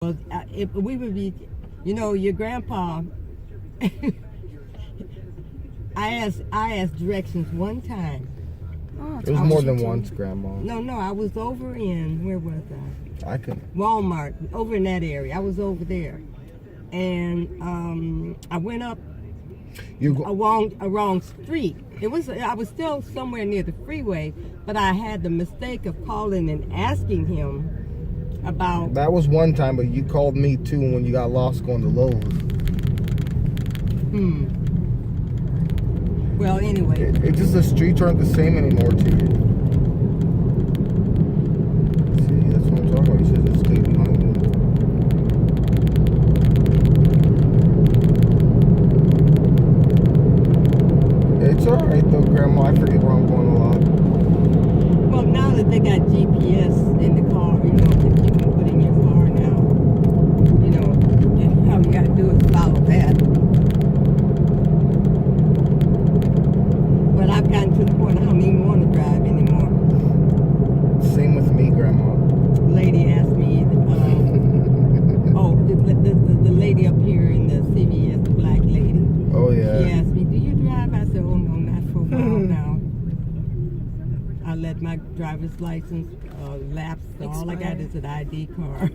Well, if we would be, your grandpa. I asked directions one time. Oh, it was more than once, Grandma. No, I was over in, where was I? I couldn't. Walmart, over in that area. I was over there, and I went up a wrong street. I was still somewhere near the freeway, but I had the mistake of calling and asking him about. That was one time, but you called me too when you got lost going to Lowe's. Well, anyway. It's just the streets aren't the same anymore to you. See, that's what I'm talking about. You said just stay behind me. It's alright though, Grandma. I forget where I'm going a lot. Well, now that they got GPS in the car, that you can put in your car now, all you got to do is follow that. But I've gotten to the point I don't even want to drive anymore. Same with me, Grandma. Lady asked me, the lady up here in the CVS, the black lady. Oh, yeah. She asked me, do you drive? I said, oh, no, not for a while now. I let my driver's license lapse, so all I got is an ID card.